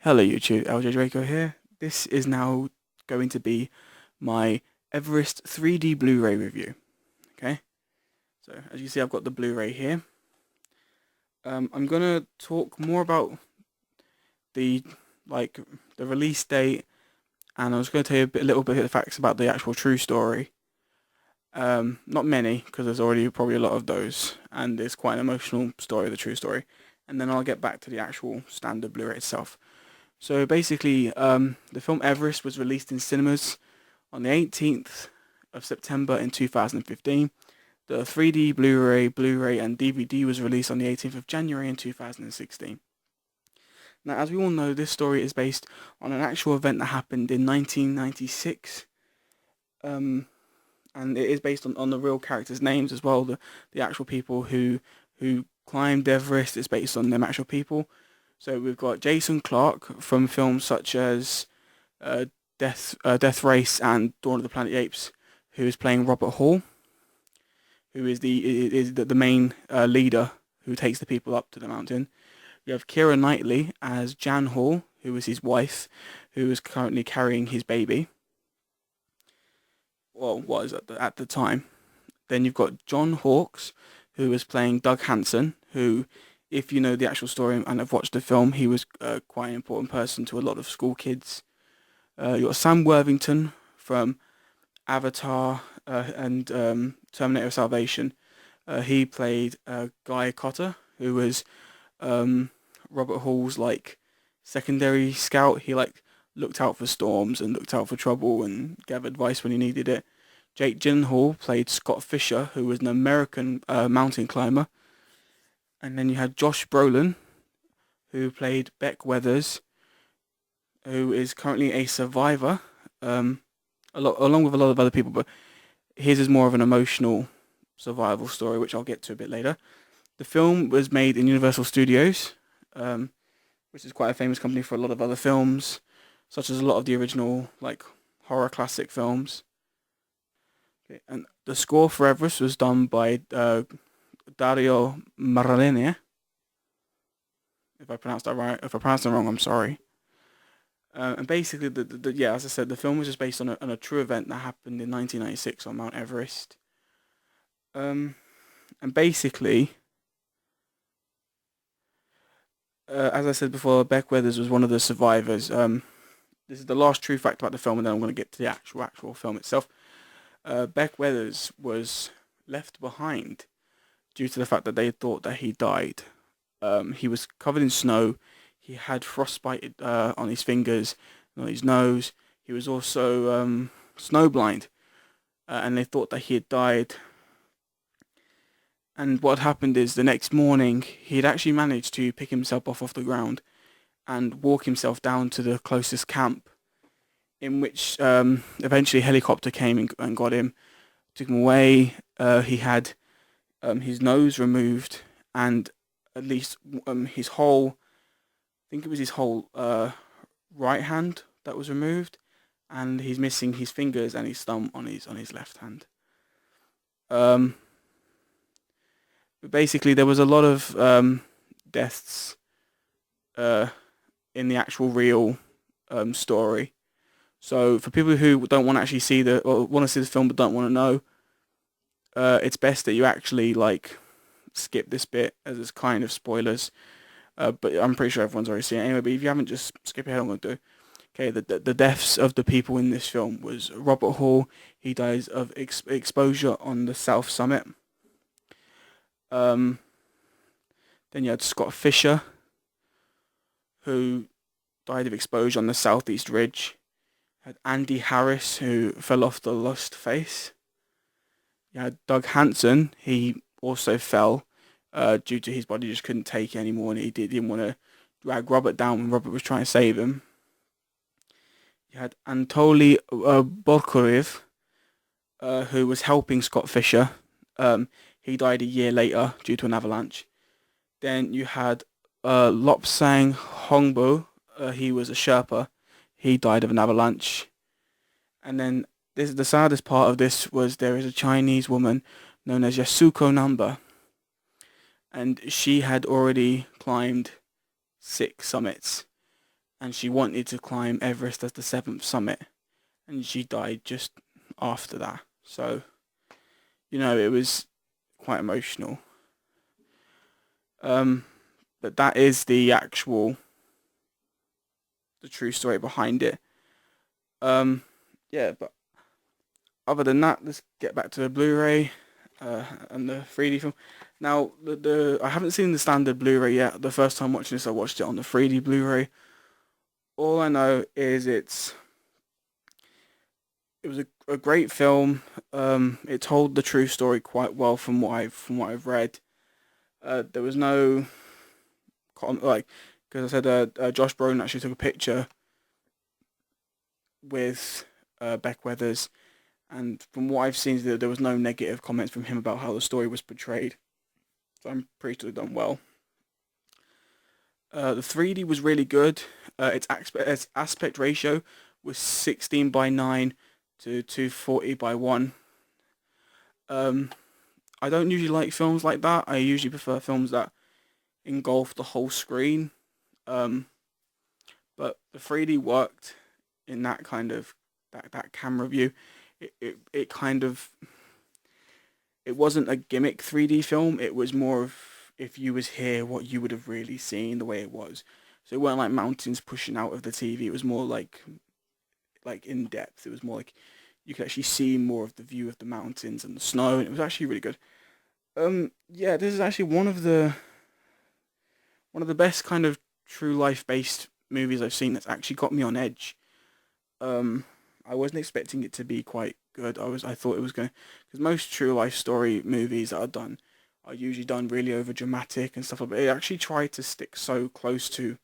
Hello YouTube, LJ Draco here. This is now going to be my Everest 3D Blu-ray review. Okay, so as you see, I've got the Blu-ray here. I'm gonna talk more about the like the release date, and I was going to tell you a little bit of the facts about the actual true story. Not many, because there's already probably a lot of those, and it's quite an emotional story, the true story. And then I'll get back to the actual standard Blu-ray itself. So basically, the film Everest was released in cinemas on the 18th of September in 2015. The 3D Blu-ray, and DVD was released on the 18th of January in 2016. Now, as we all know, this story is based on an actual event that happened in 1996, and it is based on the real characters' names as well. The actual people who climbed Everest is based on them actual people. So we've got Jason Clarke from films such as uh, Death Race and Dawn of the Planet of the Apes, who is playing Robert Hall, who is the main leader who takes the people up to the mountain. We have Keira Knightley as Jan Hall, who is his wife, who is currently carrying his baby. Well, was at the time. Then you've got John Hawkes, who is playing Doug Hansen, who, if you know the actual story and have watched the film, he was quite an important person to a lot of school kids. You've got Sam Worthington from Avatar and Terminator Salvation. He played Guy Cotter, who was Robert Hall's secondary scout. He looked out for storms and looked out for trouble and gave advice when he needed it. Jake Gyllenhaal played Scott Fisher, who was an American mountain climber. And then you had Josh Brolin, who played Beck Weathers, who is currently a survivor, along with a lot of other people, but his is more of an emotional survival story, which I'll get to a bit later. The film was made in Universal Studios, which is quite a famous company for a lot of other films, such as a lot of the original horror classic films. Okay, and the score for Everest was done by Dario Marillier. If I pronounced that right, if I pronounced it wrong, I'm sorry. And basically, yeah, as I said, the film was just based on a true event that happened in 1996 on Mount Everest. And basically, as I said before, Beck Weathers was one of the survivors. This is the last true fact about the film, and then I'm going to get to the actual film itself. Beck Weathers was left behind due to the fact that they thought that he died. He was covered in snow. He had frostbite on his fingers and on his nose. He was also snowblind, and they thought that he had died. And what happened is the next morning he had actually managed to pick himself off the ground and walk himself down to the closest camp, in which eventually a helicopter came and got him, took him away. He had his nose removed, and at least his whole, I think it was his whole right hand that was removed, and he's missing his fingers and his thumb on his left hand. But basically, there was a lot of deaths in the actual real story. So for people who don't want to actually see or want to see the film but don't want to know, it's best that you actually skip this bit, as it's kind of spoilers. But I'm pretty sure everyone's already seen it anyway. But if you haven't, just skip ahead. I'm going to do. Okay, the deaths of the people in this film was Robert Hall. He dies of exposure on the South Summit. Then you had Scott Fisher, who died of exposure on the Southeast Ridge. You had Andy Harris, who fell off the Lost Face. You had Doug Hansen. He also fell due to his body just couldn't take it anymore, and he didn't want to drag Robert down when Robert was trying to save him. You had Anatoly Borkorev, who was helping Scott Fisher. He died a year later due to an avalanche. Then you had Lopsang Hongbo. He was a Sherpa. He died of an avalanche. And then the saddest part of this was there is a Chinese woman known as Yasuko Namba, and she had already climbed 6 summits, and she wanted to climb Everest as the seventh summit, and she died just after that. So, it was quite emotional. Um, but that is the true story behind it. Um, yeah, but other than that, let's get back to the Blu-ray and the 3D film. Now, the I haven't seen the standard Blu-ray yet. The first time watching this, I watched it on the 3D Blu-ray. All I know is it was a great film. It told the true story quite well from what I've read. There was no like, because I said Josh Brolin actually took a picture with Beck Weathers, and from what I've seen, there was no negative comments from him about how the story was portrayed. So I'm pretty sure done well. The 3D was really good. Its aspect ratio was 16:9 to 240:1. Um, I don't usually like films like that. I usually prefer films that engulf the whole screen. Um, but the 3D worked in that kind of that camera view. It kind of, it wasn't a gimmick 3D film. It was more of, if you was here, what you would have really seen the way it was. So it weren't like mountains pushing out of the TV. It was more like in depth. It was more like you could actually see more of the view of the mountains and the snow, and it was actually really good. Yeah, this is actually one of the best kind of true life based movies I've seen that's actually got me on edge. Um, I wasn't expecting it to be quite good. I thought it was going, because most true life story movies that are done are usually done really over dramatic and stuff like that. It actually tried to stick so close to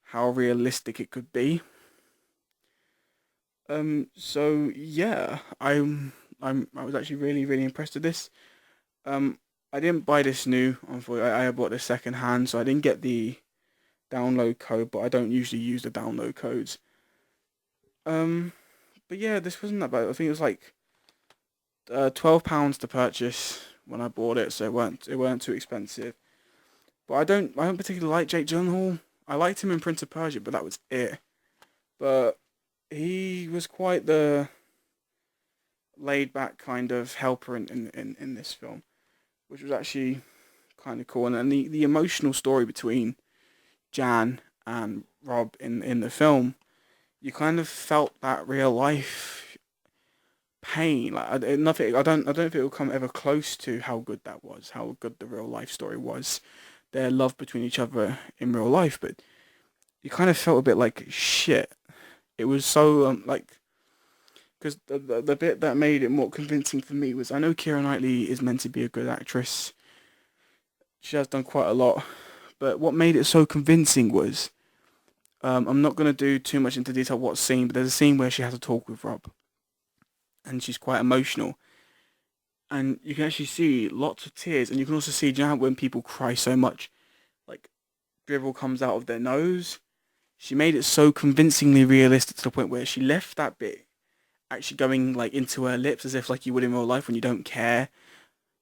how realistic it could be. So yeah, I was actually really really impressed with this. Um, I didn't buy this new. Unfortunately, I bought this second hand, so I didn't get the download code. But I don't usually use the download codes. Um, but yeah, this wasn't that bad. I think it was like £12 to purchase when I bought it, so it weren't too expensive. But I don't particularly like Jake Gyllenhaal. I liked him in Prince of Persia, but that was it. But he was quite the laid back kind of helper in this film, which was actually kind of cool. And the emotional story between Jan and Rob in the film, you kind of felt that real life pain. Like nothing. I don't think it will come ever close to how good that was. How good the real life story was. Their love between each other in real life, but you kind of felt a bit like shit. It was so like, because the bit that made it more convincing for me was, I know Keira Knightley is meant to be a good actress. She has done quite a lot, but what made it so convincing was, I'm not going to do too much into detail what scene, but there's a scene where she has to talk with Rob, and she's quite emotional, and you can actually see lots of tears, and you can also see, you know, when people cry so much, like dribble comes out of their nose. She made it so convincingly realistic to the point where she left that bit actually going like into her lips, as if like you would in real life when you don't care.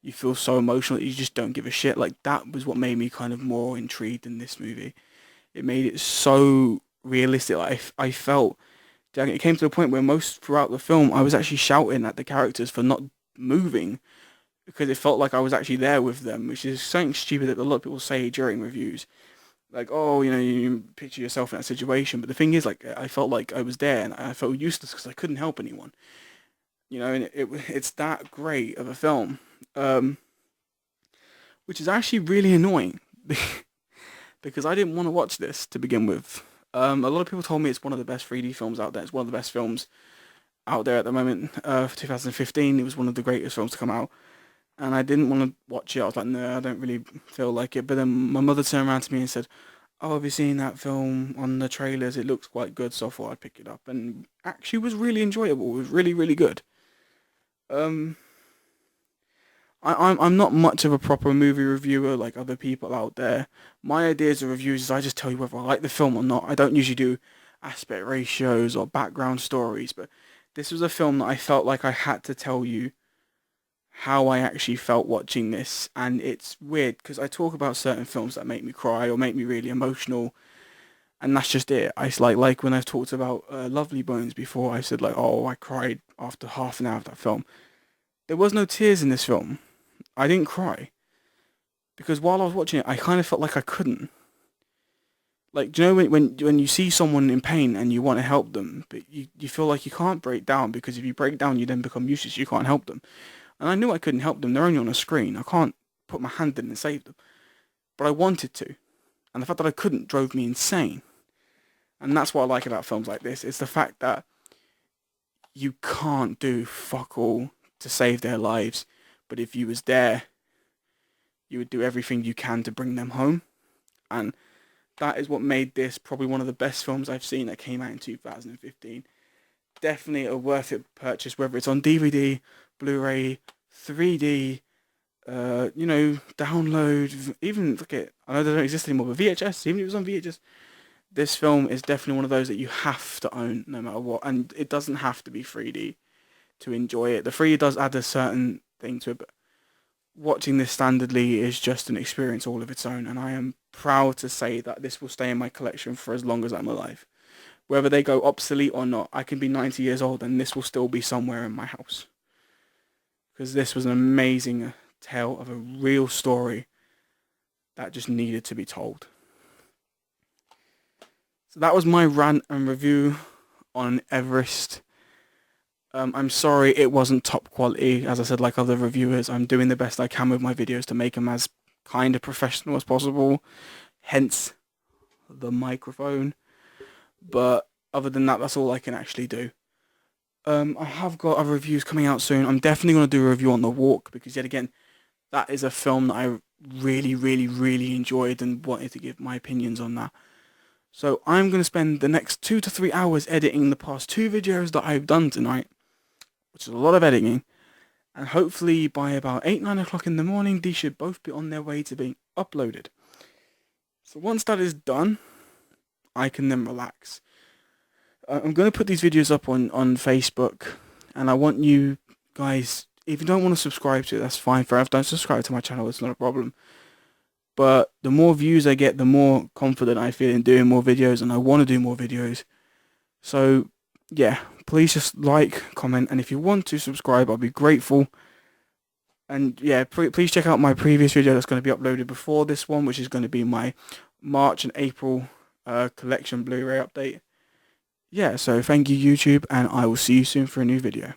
You feel so emotional that you just don't give a shit. Like that was what made me kind of more intrigued in this movie. It made it so realistic. Like I felt, like, it came to the point where most throughout the film I was actually shouting at the characters for not moving, because it felt like I was actually there with them, which is something stupid that a lot of people say during reviews. Like, oh, you picture yourself in that situation, but the thing is, like, I felt like I was there, and I felt useless because I couldn't help anyone. And it's that great of a film, um, which is actually really annoying because I didn't want to watch this to begin with. A lot of people told me it's one of the best 3D films out there. It's one of the best films out there at the moment. For 2015, it was one of the greatest films to come out, and I didn't want to watch it. I was like, no, I don't really feel like it. But then my mother turned around to me and said, "Oh, have you seen that film on the trailers? It looks quite good." So I thought I'd pick it up, and actually was really enjoyable. It was really, really good. Um, I'm not much of a proper movie reviewer like other people out there. My ideas of reviews is I just tell you whether I like the film or not. I don't usually do aspect ratios or background stories, but this was a film that I felt like I had to tell you how I actually felt watching this. And it's weird because I talk about certain films that make me cry or make me really emotional, And that's just it. It's like when I talked about Lovely Bones before, I said like, oh, I cried after half an hour of that film. There was no tears in this film. I didn't cry because while I was watching it, I kind of felt like I couldn't. Like, do you know when you see someone in pain and you want to help them, but you feel like you can't break down because if you break down, you then become useless. You can't help them. And I knew I couldn't help them. They're only on a screen. I can't put my hand in and save them. But I wanted to. And the fact that I couldn't drove me insane. And that's what I like about films like this. It's the fact that you can't do fuck all to save their lives. But if you was there, you would do everything you can to bring them home. And that is what made this probably one of the best films I've seen that came out in 2015. Definitely a worth it purchase, whether it's on DVD, Blu-ray, 3D, download, even look at, I know they don't exist anymore, but VHS, even if it was on VHS, this film is definitely one of those that you have to own no matter what, and it doesn't have to be 3D to enjoy it. The 3D does add a certain thing to it, but watching this standardly is just an experience all of its own, and I am proud to say that this will stay in my collection for as long as I'm alive. Whether they go obsolete or not, I can be 90 years old and this will still be somewhere in my house. Because this was an amazing tale of a real story that just needed to be told. So that was my rant and review on Everest. I'm sorry it wasn't top quality. As I said, like other reviewers, I'm doing the best I can with my videos to make them as kind of professional as possible. Hence the microphone. But other than that, that's all I can actually do. I have got other reviews coming out soon. I'm definitely going to do a review on The Walk because, yet again, that is a film that I really, really, really enjoyed and wanted to give my opinions on that. So I'm going to spend the next 2 to 3 hours editing the past 2 videos that I've done tonight, which is a lot of editing. And hopefully by about 8, 9 o'clock in the morning, these should both be on their way to being uploaded. So once that is done, I can then relax. I'm going to put these videos up on Facebook, and I want you guys, if you don't want to subscribe to it, that's fine. Don't subscribe to my channel, it's not a problem. But the more views I get, the more confident I feel in doing more videos, and I want to do more videos. So, yeah, please just like, comment, and if you want to subscribe, I'll be grateful. And yeah, please check out my previous video that's going to be uploaded before this one, which is going to be my March and April collection Blu-ray update. Yeah, so thank you YouTube, and I will see you soon for a new video.